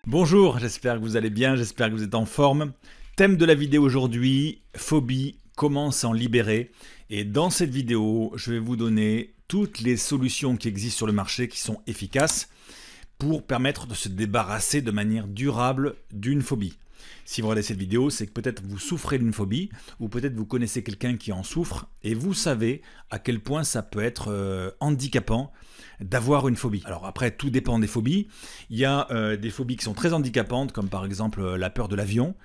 Bonjour, j'espère que vous allez bien, j'espère que vous êtes en forme. Thème de la vidéo aujourd'hui, phobie, comment s'en libérer. Et dans cette vidéo, je vais vous donner toutes les solutions qui existent sur le marché qui sont efficaces pour permettre de se débarrasser de manière durable d'une phobie. Si vous regardez cette vidéo, c'est que peut-être vous souffrez d'une phobie ou peut-être vous connaissez quelqu'un qui en souffre et vous savez à quel point ça peut être handicapant d'avoir une phobie. Alors après, tout dépend des phobies. Il y a des phobies qui sont très handicapantes, comme par exemple la peur de l'avion.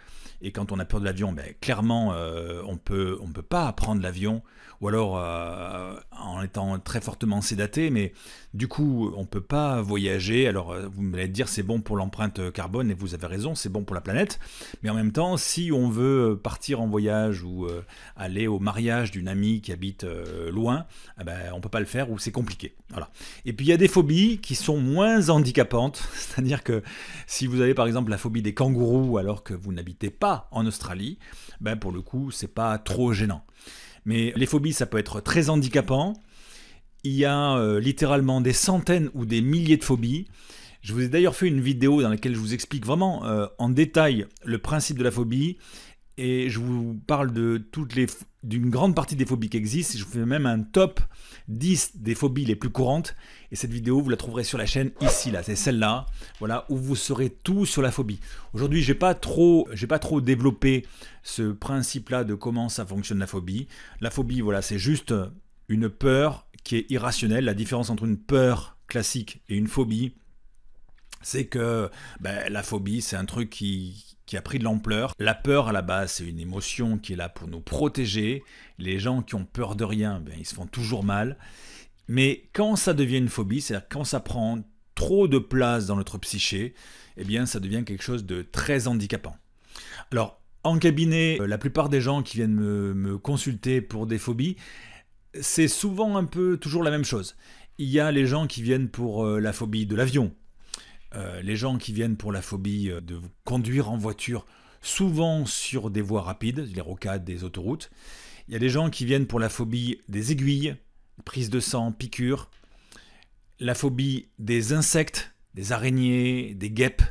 Et quand on a peur de l'avion, clairement, on peut pas prendre l'avion, ou alors en étant très fortement sédaté, mais du coup, on peut pas voyager. Alors, vous m'allez dire, c'est bon pour l'empreinte carbone, et vous avez raison, c'est bon pour la planète. Mais en même temps, si on veut partir en voyage ou aller au mariage d'une amie qui habite loin, on peut pas le faire ou c'est compliqué. Voilà. Et puis, il y a des phobies qui sont moins handicapantes, c'est-à-dire que si vous avez par exemple la phobie des kangourous alors que vous n'habitez pas en Australie, pour le coup, c'est pas trop gênant. Mais les phobies, ça peut être très handicapant. Il y a littéralement des centaines ou des milliers de phobies. Je vous ai d'ailleurs fait une vidéo dans laquelle je vous explique vraiment en détail le principe de la phobie. Et je vous parle d'une grande partie des phobies qui existent. Je vous fais même un top 10 des phobies les plus courantes. Et cette vidéo, vous la trouverez sur la chaîne ici, là. C'est celle-là, voilà, où vous saurez tout sur la phobie. Aujourd'hui, j'ai pas trop développé ce principe-là de comment ça fonctionne la phobie. La phobie, voilà, c'est juste une peur qui est irrationnelle. La différence entre une peur classique et une phobie, c'est que la phobie, c'est un truc qui a pris de l'ampleur. La peur, à la base, c'est une émotion qui est là pour nous protéger. Les gens qui ont peur de rien, ils se font toujours mal. Mais quand ça devient une phobie, c'est-à-dire quand ça prend trop de place dans notre psyché, ça devient quelque chose de très handicapant. Alors, en cabinet, la plupart des gens qui viennent me consulter pour des phobies, c'est souvent un peu toujours la même chose. Il y a les gens qui viennent pour la phobie de l'avion, les gens qui viennent pour la phobie de conduire en voiture, souvent sur des voies rapides, les rocades des autoroutes. Il y a des gens qui viennent pour la phobie des aiguilles, prise de sang, piqûres, la phobie des insectes, des araignées, des guêpes.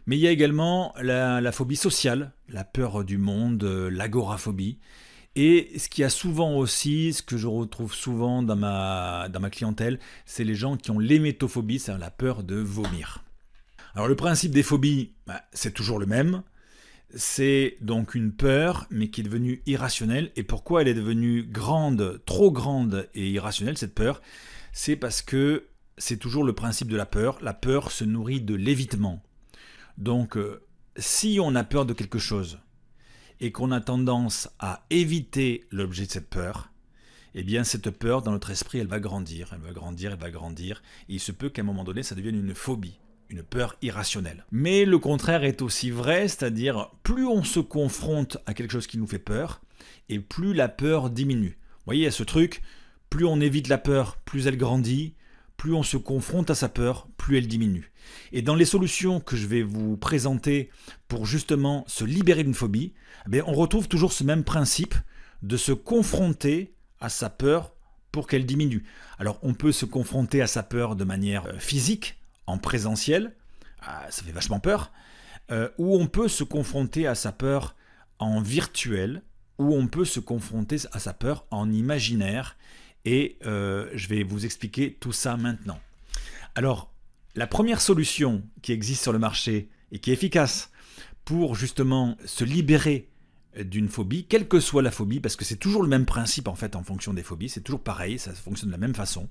Mais il y a également la phobie sociale, la peur du monde, l'agoraphobie. Et ce qu'il y a souvent aussi, ce que je retrouve souvent dans ma clientèle, c'est les gens qui ont l'hémétophobie, c'est-à-dire la peur de vomir. Alors le principe des phobies, c'est toujours le même. C'est donc une peur, mais qui est devenue irrationnelle. Et pourquoi elle est devenue grande, trop grande et irrationnelle, cette peur? C'est parce que c'est toujours le principe de la peur. La peur se nourrit de l'évitement. Donc, si on a peur de quelque chose et qu'on a tendance à éviter l'objet de cette peur, cette peur, dans notre esprit, elle va grandir, elle va grandir, elle va grandir. Et il se peut qu'à un moment donné, ça devienne une phobie. Une peur irrationnelle. Mais le contraire est aussi vrai, c'est-à-dire plus on se confronte à quelque chose qui nous fait peur, et plus la peur diminue. Vous voyez, il y a ce truc, plus on évite la peur, plus elle grandit, plus on se confronte à sa peur, plus elle diminue. Et dans les solutions que je vais vous présenter pour justement se libérer d'une phobie, on retrouve toujours ce même principe de se confronter à sa peur pour qu'elle diminue. Alors on peut se confronter à sa peur de manière physique, en présentiel, ça fait vachement peur, ou on peut se confronter à sa peur en virtuel, ou on peut se confronter à sa peur en imaginaire, et je vais vous expliquer tout ça maintenant. Alors, la première solution qui existe sur le marché et qui est efficace pour justement se libérer d'une phobie, quelle que soit la phobie, parce que c'est toujours le même principe en fait en fonction des phobies, c'est toujours pareil, ça fonctionne de la même façon,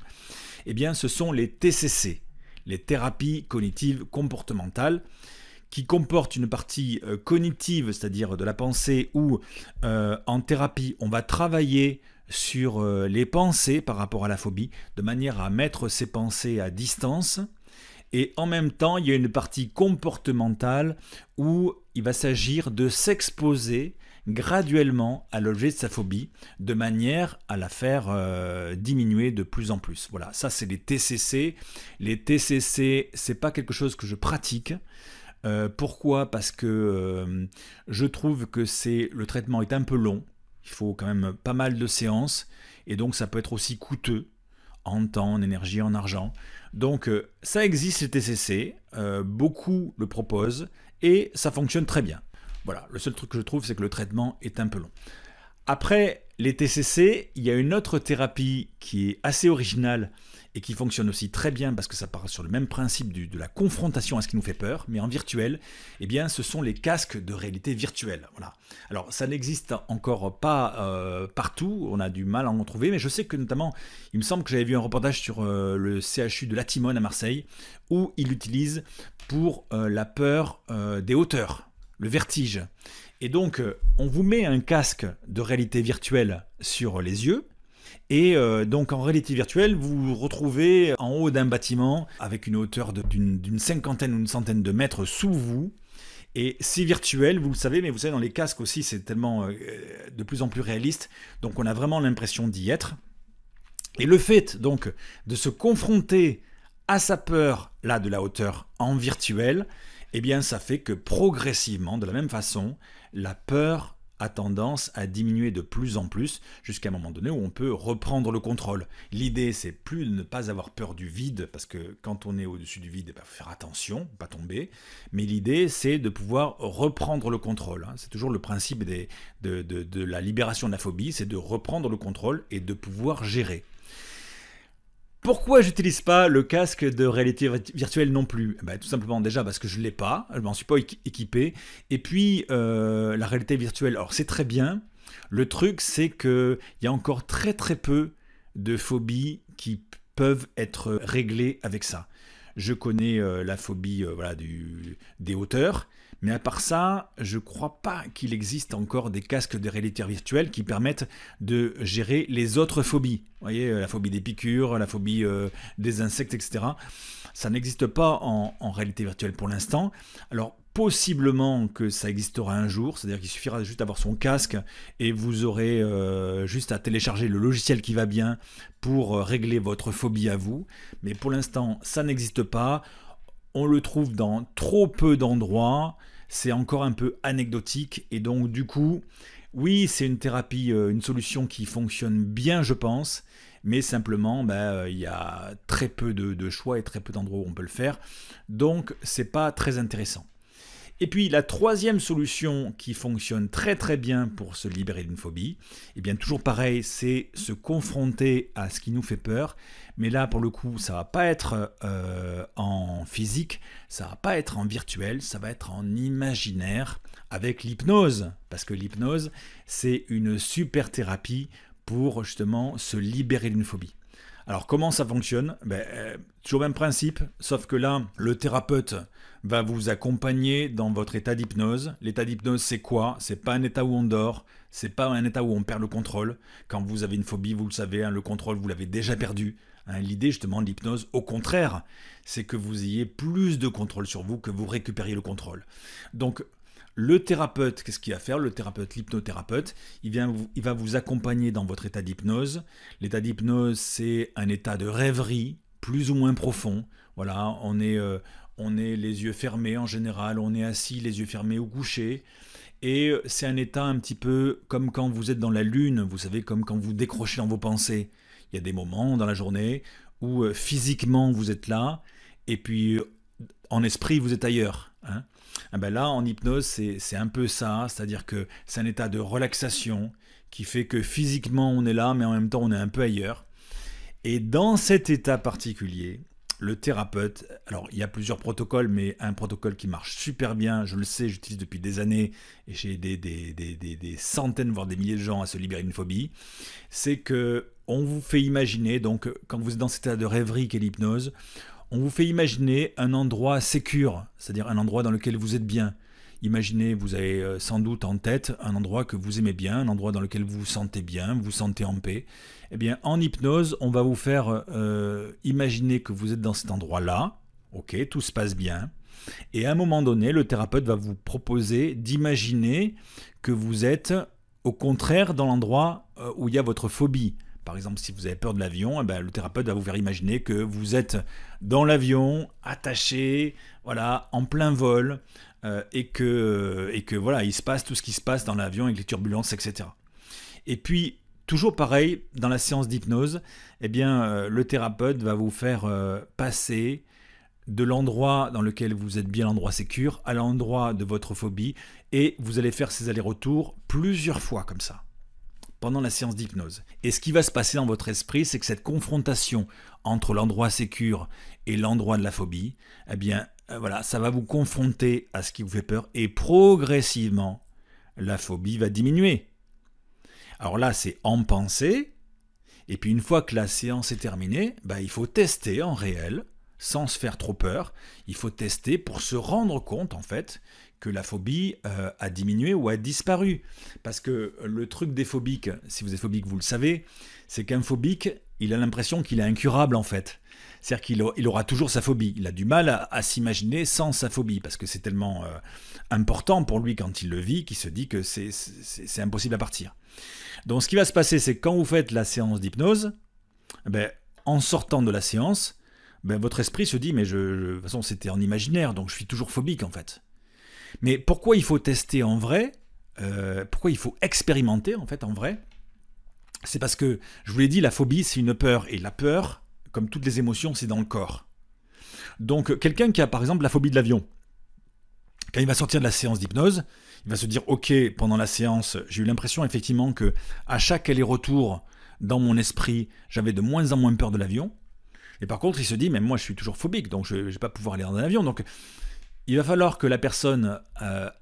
ce sont les TCC. Les thérapies cognitives comportementales, qui comportent une partie cognitive, c'est-à-dire de la pensée, où en thérapie, on va travailler sur les pensées par rapport à la phobie, de manière à mettre ces pensées à distance. Et en même temps, il y a une partie comportementale où il va s'agir de s'exposer graduellement à l'objet de sa phobie, de manière à la faire diminuer de plus en plus. Voilà, ça c'est les TCC. Les TCC, c'est pas quelque chose que je pratique. Pourquoi? Parce que je trouve que le traitement est un peu long. Il faut quand même pas mal de séances et donc ça peut être aussi coûteux. en temps, en énergie, en argent. Donc ça existe les TCC, beaucoup le proposent et ça fonctionne très bien. Voilà, le seul truc que je trouve, c'est que le traitement est un peu long. Après les TCC, il y a une autre thérapie qui est assez originale et qui fonctionne aussi très bien parce que ça part sur le même principe de la confrontation à ce qui nous fait peur, mais en virtuel, eh bien, ce sont les casques de réalité virtuelle. Voilà. Alors, ça n'existe encore pas partout, on a du mal à en trouver, mais je sais que notamment, il me semble que j'avais vu un reportage sur le CHU de La Timone à Marseille, où il l'utilise pour la peur des hauteurs, le vertige. Et donc, on vous met un casque de réalité virtuelle sur les yeux, et donc en réalité virtuelle, vous vous retrouvez en haut d'un bâtiment avec une hauteur d'une cinquantaine ou une centaine de mètres sous vous. Et c'est virtuel, vous le savez, mais vous savez, dans les casques aussi, c'est tellement de plus en plus réaliste. Donc on a vraiment l'impression d'y être. Et le fait donc de se confronter à sa peur, là, de la hauteur en virtuel, eh bien ça fait que progressivement, de la même façon, la peur a tendance à diminuer de plus en plus jusqu'à un moment donné où on peut reprendre le contrôle. L'idée, c'est plus de ne pas avoir peur du vide, parce que quand on est au-dessus du vide, il faut faire attention, pas tomber. Mais l'idée, c'est de pouvoir reprendre le contrôle. C'est toujours le principe de la libération de la phobie, c'est de reprendre le contrôle et de pouvoir gérer. Pourquoi j'utilise pas le casque de réalité virtuelle non plus? Tout simplement déjà parce que je l'ai pas, je m'en suis pas équipé. Et puis la réalité virtuelle, alors c'est très bien. Le truc c'est qu'il y a encore très très peu de phobies qui peuvent être réglées avec ça. Je connais la phobie voilà, des hauteurs. Mais à part ça, je ne crois pas qu'il existe encore des casques de réalité virtuelle qui permettent de gérer les autres phobies. Vous voyez, la phobie des piqûres, la phobie des insectes, etc. Ça n'existe pas en réalité virtuelle pour l'instant. Alors, possiblement que ça existera un jour, c'est-à-dire qu'il suffira juste d'avoir son casque et vous aurez juste à télécharger le logiciel qui va bien pour régler votre phobie à vous. Mais pour l'instant, ça n'existe pas. On le trouve dans trop peu d'endroits, c'est encore un peu anecdotique et donc du coup, oui, c'est une thérapie, une solution qui fonctionne bien, je pense, mais simplement, il y a très peu de choix et très peu d'endroits où on peut le faire, donc c'est pas très intéressant. Et puis la troisième solution qui fonctionne très très bien pour se libérer d'une phobie, eh bien toujours pareil, c'est se confronter à ce qui nous fait peur. Mais là pour le coup, ça va pas être en physique, ça va pas être en virtuel, ça va être en imaginaire avec l'hypnose. Parce que l'hypnose, c'est une super thérapie pour justement se libérer d'une phobie. Alors comment ça fonctionne? Toujours le même principe, sauf que là, le thérapeute va vous accompagner dans votre état d'hypnose. L'état d'hypnose, c'est quoi? C'est pas un état où on dort, c'est pas un état où on perd le contrôle. Quand vous avez une phobie, vous le savez, le contrôle, vous l'avez déjà perdu. L'idée justement de l'hypnose, au contraire, c'est que vous ayez plus de contrôle sur vous, que vous récupériez le contrôle. Donc, le thérapeute, qu'est-ce qu'il va faire? Le thérapeute, l'hypnothérapeute, il va vous accompagner dans votre état d'hypnose. L'état d'hypnose, c'est un état de rêverie, plus ou moins profond. Voilà, on est les yeux fermés en général, on est assis, les yeux fermés ou couchés. Et c'est un état un petit peu comme quand vous êtes dans la lune, vous savez, comme quand vous décrochez dans vos pensées. Il y a des moments dans la journée où physiquement vous êtes là, et puis en esprit vous êtes ailleurs. Là, en hypnose, c'est un peu ça, c'est-à-dire que c'est un état de relaxation qui fait que physiquement on est là, mais en même temps on est un peu ailleurs. Et dans cet état particulier, le thérapeute, alors il y a plusieurs protocoles, mais un protocole qui marche super bien, je le sais, j'utilise depuis des années, et j'ai aidé des centaines, voire des milliers de gens à se libérer d'une phobie, c'est que on vous fait imaginer, donc quand vous êtes dans cet état de rêverie qu'est l'hypnose, on vous fait imaginer un endroit sécure, c'est-à-dire un endroit dans lequel vous êtes bien. Imaginez, vous avez sans doute en tête un endroit que vous aimez bien, un endroit dans lequel vous vous sentez bien, vous vous sentez en paix. Eh bien, en hypnose, on va vous faire imaginer que vous êtes dans cet endroit-là. Ok, tout se passe bien. Et à un moment donné, le thérapeute va vous proposer d'imaginer que vous êtes au contraire dans l'endroit où il y a votre phobie. Par exemple, si vous avez peur de l'avion, le thérapeute va vous faire imaginer que vous êtes dans l'avion, attaché, voilà, en plein vol, et que voilà, il se passe tout ce qui se passe dans l'avion avec les turbulences, etc. Et puis, toujours pareil, dans la séance d'hypnose, eh bien, le thérapeute va vous faire passer de l'endroit dans lequel vous êtes bien, l'endroit sécure, à l'endroit de votre phobie, et vous allez faire ces allers-retours plusieurs fois comme ça, pendant la séance d'hypnose. Et ce qui va se passer dans votre esprit, c'est que cette confrontation entre l'endroit sécure et l'endroit de la phobie, eh bien, voilà, ça va vous confronter à ce qui vous fait peur, et progressivement, la phobie va diminuer. Alors là, c'est en pensée, et puis une fois que la séance est terminée, il faut tester en réel, sans se faire trop peur. Il faut tester pour se rendre compte, en fait, que la phobie a diminué ou a disparu. Parce que le truc des phobiques, si vous êtes phobique, vous le savez, c'est qu'un phobique, il a l'impression qu'il est incurable, en fait. C'est-à-dire qu'il aura toujours sa phobie. Il a du mal à s'imaginer sans sa phobie, parce que c'est tellement important pour lui quand il le vit, qu'il se dit que c'est impossible à partir. Donc ce qui va se passer, c'est que quand vous faites la séance d'hypnose, en sortant de la séance, votre esprit se dit, mais de toute façon c'était en imaginaire, donc je suis toujours phobique en fait. Mais pourquoi il faut tester en vrai, pourquoi il faut expérimenter en fait en vrai? C'est parce que, je vous l'ai dit, la phobie c'est une peur, et la peur, comme toutes les émotions, c'est dans le corps. Donc quelqu'un qui a par exemple la phobie de l'avion, quand il va sortir de la séance d'hypnose, il va se dire, ok, pendant la séance, j'ai eu l'impression effectivement que à chaque aller-retour dans mon esprit, j'avais de moins en moins peur de l'avion. Et par contre, il se dit, mais moi je suis toujours phobique, donc je ne vais pas pouvoir aller dans un avion. Donc il va falloir que la personne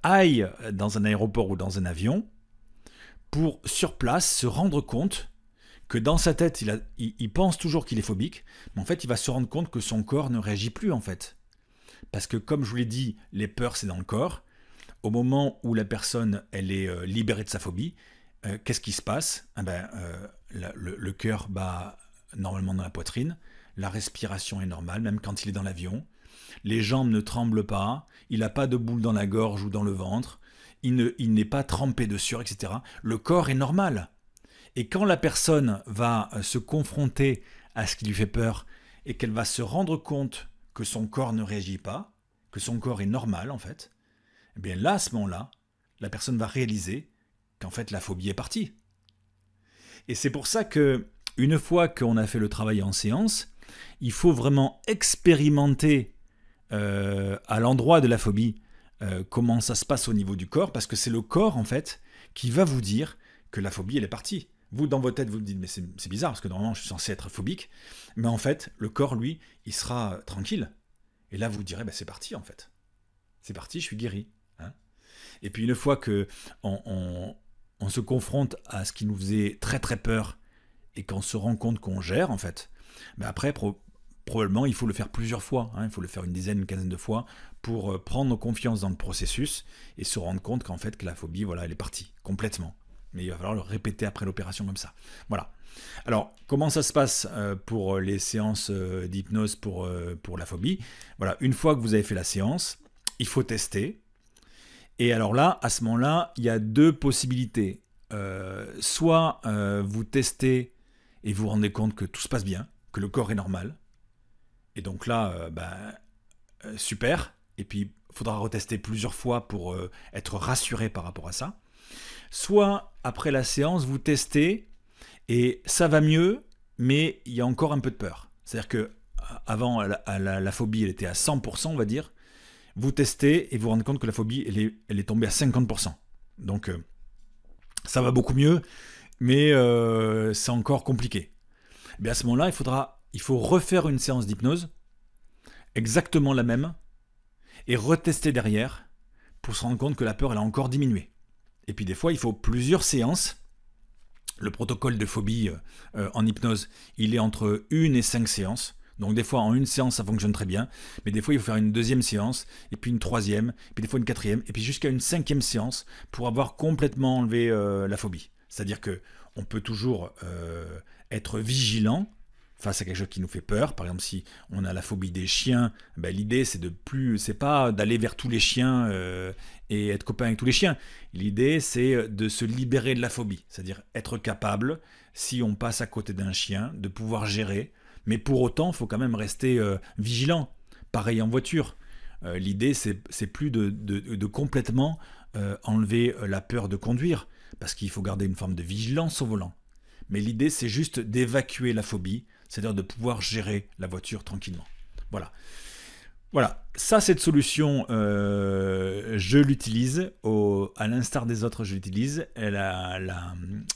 aille dans un aéroport ou dans un avion pour, sur place, se rendre compte que dans sa tête, il pense toujours qu'il est phobique, mais en fait, il va se rendre compte que son corps ne réagit plus, en fait. Parce que, comme je vous l'ai dit, les peurs, c'est dans le corps. Au moment où la personne elle est libérée de sa phobie, qu'est-ce qui se passe? Le cœur bat normalement dans la poitrine, la respiration est normale, même quand il est dans l'avion. Les jambes ne tremblent pas, il n'a pas de boule dans la gorge ou dans le ventre, il n'est pas trempé de sueur, etc. Le corps est normal. Et quand la personne va se confronter à ce qui lui fait peur et qu'elle va se rendre compte que son corps ne réagit pas, que son corps est normal en fait, eh bien là, à ce moment-là, la personne va réaliser qu'en fait la phobie est partie. Et c'est pour ça que, une fois qu'on a fait le travail en séance, il faut vraiment expérimenter à l'endroit de la phobie comment ça se passe au niveau du corps, parce que c'est le corps en fait qui va vous dire que la phobie elle est partie. Vous, dans votre tête, vous vous dites, mais c'est bizarre, parce que normalement je suis censé être phobique, mais en fait, le corps, lui, il sera tranquille. Et là, vous direz, c'est parti en fait. C'est parti, je suis guéri. Hein. Et puis une fois que on se confronte à ce qui nous faisait très très peur, et qu'on se rend compte qu'on gère en fait, après probablement il faut le faire plusieurs fois, hein, il faut le faire une dizaine, une quinzaine de fois pour prendre confiance dans le processus et se rendre compte qu'en fait que la phobie, voilà, elle est partie complètement. Mais il va falloir le répéter après l'opération comme ça. Voilà. Alors, comment ça se passe pour les séances d'hypnose pour la phobie? Voilà, une fois que vous avez fait la séance, il faut tester. Et alors là, à ce moment-là, il y a deux possibilités. Soit vous testez et vous vous rendez compte que tout se passe bien, que le corps est normal. Et donc là, super. Et puis, il faudra retester plusieurs fois pour être rassuré par rapport à ça. Soit, après la séance, vous testez et ça va mieux, mais il y a encore un peu de peur. C'est-à-dire qu'avant, la phobie, elle était à 100%, on va dire. Vous testez et vous vous rendez compte que la phobie, elle est tombée à 50%. Donc, ça va beaucoup mieux, mais c'est encore compliqué. Et à ce moment-là, il faut refaire une séance d'hypnose, exactement la même, et retester derrière pour se rendre compte que la peur, elle a encore diminué. Et puis des fois, il faut plusieurs séances. Le protocole de phobie en hypnose, il est entre 1 et 5 séances. Donc des fois, en une séance, ça fonctionne très bien. Mais des fois, il faut faire une deuxième séance, et puis une troisième, et puis des fois une quatrième, et puis jusqu'à une 5e séance pour avoir complètement enlevé la phobie. C'est-à-dire qu'on peut toujours être vigilant face à quelque chose qui nous fait peur. Par exemple, si on a la phobie des chiens, l'idée c'est pas d'aller vers tous les chiens et être copain avec tous les chiens. L'idée c'est de se libérer de la phobie, c'est-à-dire être capable, si on passe à côté d'un chien, de pouvoir gérer. Mais pour autant, il faut quand même rester vigilant. Pareil en voiture. L'idée c'est plus de complètement enlever la peur de conduire, parce qu'il faut garder une forme de vigilance au volant. mais l'idée c'est juste d'évacuer la phobie, c'est-à-dire de pouvoir gérer la voiture tranquillement. Voilà. Voilà, ça, cette solution, je l'utilise, à l'instar des autres, je l'utilise,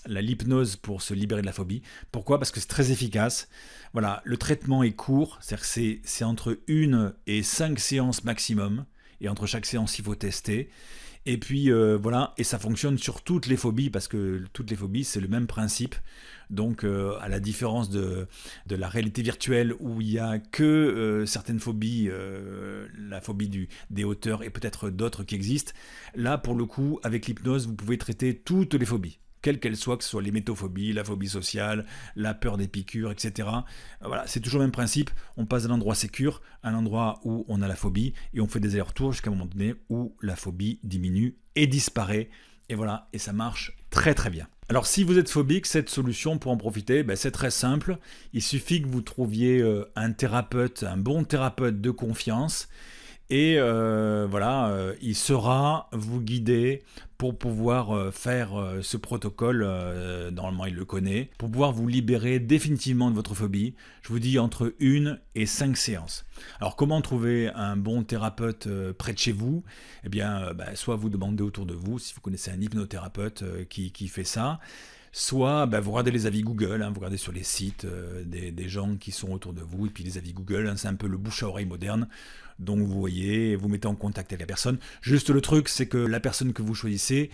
l'hypnose pour se libérer de la phobie. Pourquoi? Parce que c'est très efficace. Voilà, le traitement est court, c'est-à-dire que c'est entre 1 et 5 séances maximum, et entre chaque séance, il faut tester. Et puis voilà, et ça fonctionne sur toutes les phobies, parce que toutes les phobies, c'est le même principe. Donc à la différence de la réalité virtuelle où il n'y a que certaines phobies, la phobie des hauteurs et peut-être d'autres qui existent, là pour le coup, avec l'hypnose, vous pouvez traiter toutes les phobies, quelles qu'elles soient, que ce soit les métophobies, la phobie sociale, la peur des piqûres, etc. Voilà, c'est toujours le même principe, on passe d'un endroit sécure à un endroit où on a la phobie, et on fait des allers-retours jusqu'à un moment donné où la phobie diminue et disparaît, et voilà, et ça marche très très bien. Alors si vous êtes phobique, cette solution pour en profiter, c'est très simple, il suffit que vous trouviez un thérapeute, un bon thérapeute de confiance, et voilà, il saura vous guider pour pouvoir faire ce protocole, normalement il le connaît, pour pouvoir vous libérer définitivement de votre phobie. Je vous dis entre 1 et 5 séances. Alors comment trouver un bon thérapeute près de chez vous? Eh bien, soit vous demandez autour de vous, si vous connaissez un hypnothérapeute qui fait ça, soit vous regardez les avis Google, vous regardez sur les sites des gens qui sont autour de vous, et puis les avis Google, c'est un peu le bouche à oreille moderne. Donc vous voyez, vous mettez en contact avec la personne. Juste le truc, c'est que la personne que vous choisissez,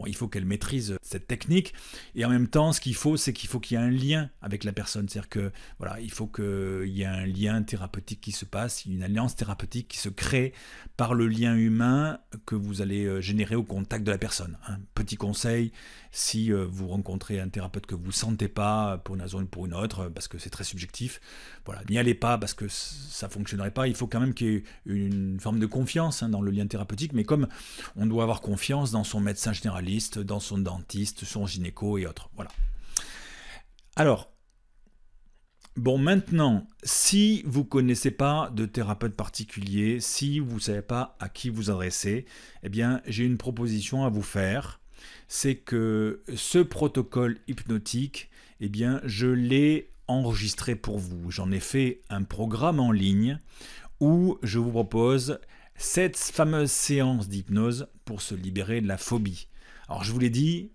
il faut qu'elle maîtrise cette technique. Et en même temps, ce qu'il faut, c'est qu'il y ait un lien avec la personne. C'est-à-dire que voilà, il faut qu'il y ait un lien thérapeutique qui se passe, une alliance thérapeutique qui se crée par le lien humain que vous allez générer au contact de la personne. Petit conseil, si vous rencontrez un thérapeute que vous ne sentez pas pour une raison ou pour une autre, parce que c'est très subjectif, voilà, n'y allez pas parce que ça ne fonctionnerait pas. Il faut quand même qu'il y ait une forme de confiance dans le lien thérapeutique, mais comme on doit avoir confiance dans son médecin généraliste, dans son dentiste, son gynéco et autres. Voilà. Alors, bon, maintenant, si vous ne connaissez pas de thérapeute particulier, si vous ne savez pas à qui vous adresser, eh bien, j'ai une proposition à vous faire. C'est que ce protocole hypnotique, eh bien, je l'ai enregistré pour vous. J'en ai fait un programme en ligne où je vous propose cette fameuse séance d'hypnose pour se libérer de la phobie. Alors je vous l'ai dit,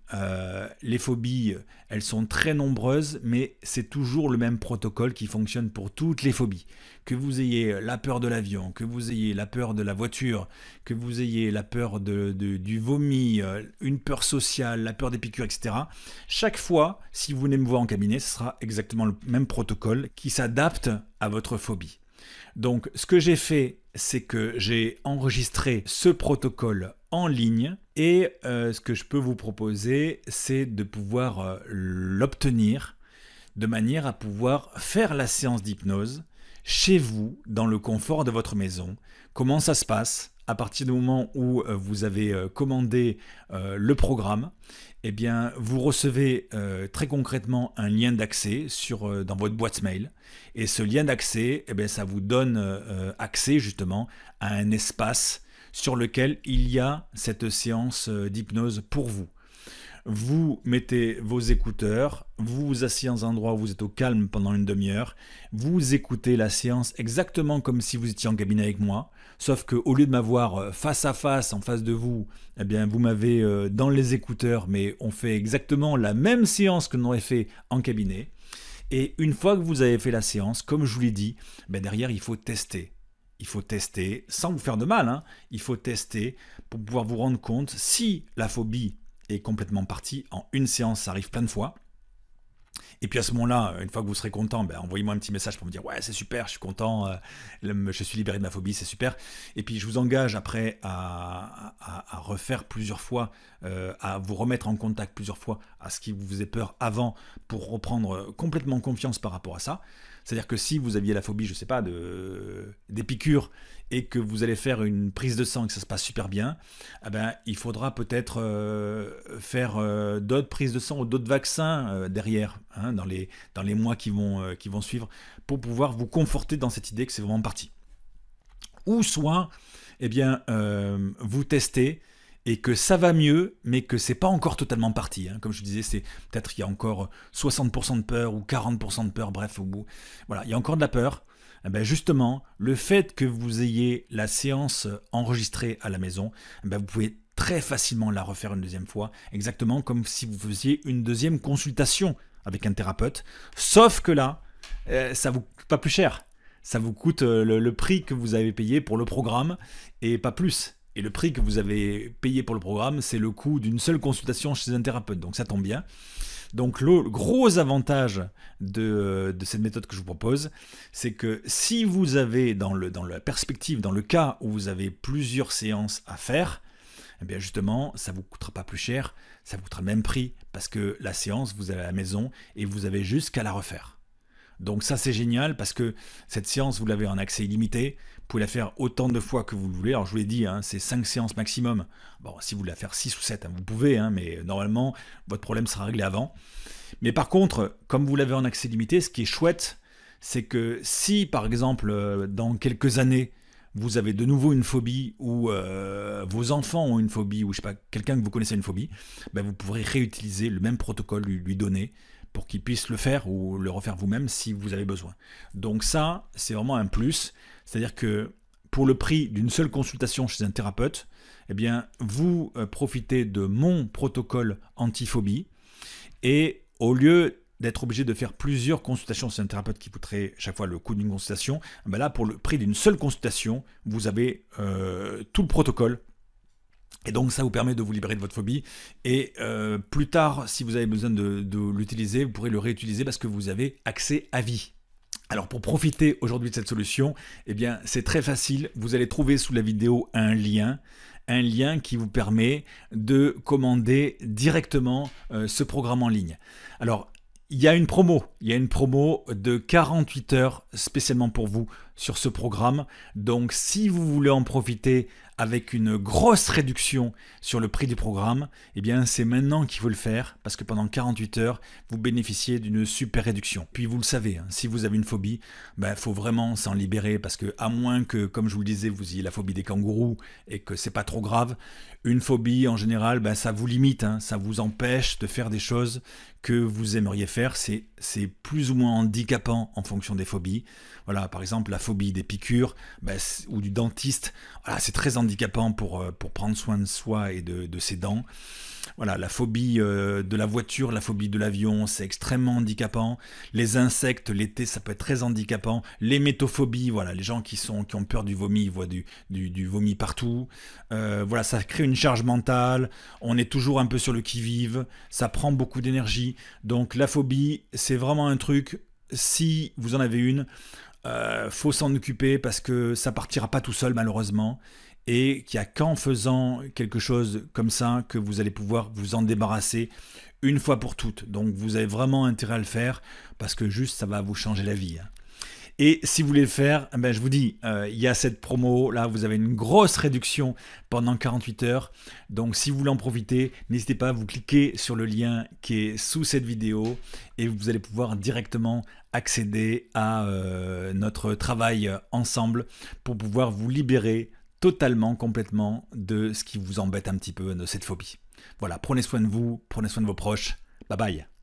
les phobies, elles sont très nombreuses, mais c'est toujours le même protocole qui fonctionne pour toutes les phobies. Que vous ayez la peur de l'avion, que vous ayez la peur de la voiture, que vous ayez la peur du vomi, une peur sociale, la peur des piqûres, etc. Chaque fois, si vous venez me voir en cabinet, ce sera exactement le même protocole qui s'adapte à votre phobie. Donc ce que j'ai fait, c'est que j'ai enregistré ce protocole en ligne et ce que je peux vous proposer, c'est de pouvoir l'obtenir de manière à pouvoir faire la séance d'hypnose chez vous, dans le confort de votre maison. Comment ça se passe? À partir du moment où vous avez commandé le programme, eh bien, vous recevez très concrètement un lien d'accès dans votre boîte mail. Et ce lien d'accès, eh bien, ça vous donne accès justement à un espace sur lequel il y a cette séance d'hypnose pour vous. Vous mettez vos écouteurs, vous vous asseyez dans un endroit où vous êtes au calme pendant une demi-heure, vous écoutez la séance exactement comme si vous étiez en cabinet avec moi, sauf qu'au lieu de m'avoir face à face, en face de vous, eh bien vous m'avez dans les écouteurs, mais on fait exactement la même séance que l'on aurait fait en cabinet. Et une fois que vous avez fait la séance, comme je vous l'ai dit, derrière il faut tester. Il faut tester, sans vous faire de mal, il faut tester pour pouvoir vous rendre compte si la phobie est complètement partie. En une séance, ça arrive plein de fois. Et puis à ce moment-là, une fois que vous serez content, envoyez-moi un petit message pour me dire « Ouais, c'est super, je suis content, je suis libéré de ma phobie, c'est super. » Et puis je vous engage après à refaire plusieurs fois, à vous remettre en contact plusieurs fois à ce qui vous faisait peur avant pour reprendre complètement confiance par rapport à ça. C'est-à-dire que si vous aviez la phobie, je ne sais pas, des piqûres et que vous allez faire une prise de sang et que ça se passe super bien, il faudra peut-être faire d'autres prises de sang ou d'autres vaccins derrière, dans les mois qui vont suivre, pour pouvoir vous conforter dans cette idée que c'est vraiment parti. Ou soit, vous testez et que ça va mieux, mais que c'est pas encore totalement parti. Comme je disais, c'est peut-être qu'il y a encore 60% de peur ou 40% de peur, bref, au bout. Voilà, il y a encore de la peur. Eh ben justement, le fait que vous ayez la séance enregistrée à la maison, eh ben vous pouvez très facilement la refaire une deuxième fois, exactement comme si vous faisiez une deuxième consultation avec un thérapeute, sauf que là, ça vous coûte pas plus cher. Ça vous coûte le prix que vous avez payé pour le programme et pas plus. Et le prix que vous avez payé pour le programme, c'est le coût d'une seule consultation chez un thérapeute. Donc ça tombe bien. Donc le gros avantage de cette méthode que je vous propose, c'est que si vous avez dans la perspective, dans le cas où vous avez plusieurs séances à faire, eh bien justement, ça ne vous coûtera pas plus cher, ça vous coûtera le même prix, parce que la séance, vous allez à la maison et vous avez juste qu'à la refaire. Donc ça c'est génial parce que cette séance vous l'avez en accès illimité, vous pouvez la faire autant de fois que vous le voulez. Alors je vous l'ai dit, c'est 5 séances maximum. Bon, si vous voulez la faire 6 ou 7, vous pouvez, mais normalement votre problème sera réglé avant. Mais par contre, comme vous l'avez en accès limité, ce qui est chouette, c'est que si par exemple dans quelques années, vous avez de nouveau une phobie ou vos enfants ont une phobie ou je sais pas, quelqu'un que vous connaissez a une phobie, vous pourrez réutiliser le même protocole, lui donner pour qu'il puisse le faire ou le refaire vous-même si vous avez besoin. Donc ça, c'est vraiment un plus. C'est-à-dire que pour le prix d'une seule consultation chez un thérapeute, eh bien, vous profitez de mon protocole antiphobie et au lieu d'être obligé de faire plusieurs consultations chez un thérapeute qui coûterait chaque fois le coût d'une consultation, là, pour le prix d'une seule consultation, vous avez tout le protocole. Et donc ça vous permet de vous libérer de votre phobie et plus tard, si vous avez besoin de l'utiliser, vous pourrez le réutiliser parce que vous avez accès à vie. Alors pour profiter aujourd'hui de cette solution, eh bien c'est très facile, vous allez trouver sous la vidéo un lien qui vous permet de commander directement ce programme en ligne. Alors il y a une promo de 48 heures spécialement pour vous sur ce programme. Donc si vous voulez en profiter avec une grosse réduction sur le prix du programme, eh bien c'est maintenant qu'il faut le faire parce que pendant 48 heures, vous bénéficiez d'une super réduction. Puis vous le savez, si vous avez une phobie, faut vraiment s'en libérer parce que à moins que, comme je vous le disais, vous ayez la phobie des kangourous et que c'est pas trop grave, une phobie en général, ça vous limite, ça vous empêche de faire des choses que vous aimeriez faire. C'est plus ou moins handicapant en fonction des phobies. Voilà, par exemple la phobie des piqûres ou du dentiste, voilà, c'est très handicapant pour prendre soin de soi et de ses dents. Voilà, la phobie de la voiture, la phobie de l'avion, c'est extrêmement handicapant. Les insectes, l'été, ça peut être très handicapant. Les métophobies, voilà, les gens qui ont peur du vomi, ils voient du vomi partout. Voilà, ça crée une charge mentale. On est toujours un peu sur le qui-vive. Ça prend beaucoup d'énergie. Donc la phobie, c'est vraiment un truc, si vous en avez une, faut s'en occuper parce que ça partira pas tout seul malheureusement. Et qu'il n'y a qu'en faisant quelque chose comme ça que vous allez pouvoir vous en débarrasser une fois pour toutes. Donc vous avez vraiment intérêt à le faire parce que juste ça va vous changer la vie. Et si vous voulez le faire, je vous dis, il y a cette promo, là vous avez une grosse réduction pendant 48 heures. Donc si vous voulez en profiter, n'hésitez pas à vous cliquer sur le lien qui est sous cette vidéo et vous allez pouvoir directement accéder à notre travail ensemble pour pouvoir vous libérer totalement, complètement de ce qui vous embête un petit peu, de cette phobie. Voilà, prenez soin de vous, prenez soin de vos proches. Bye bye.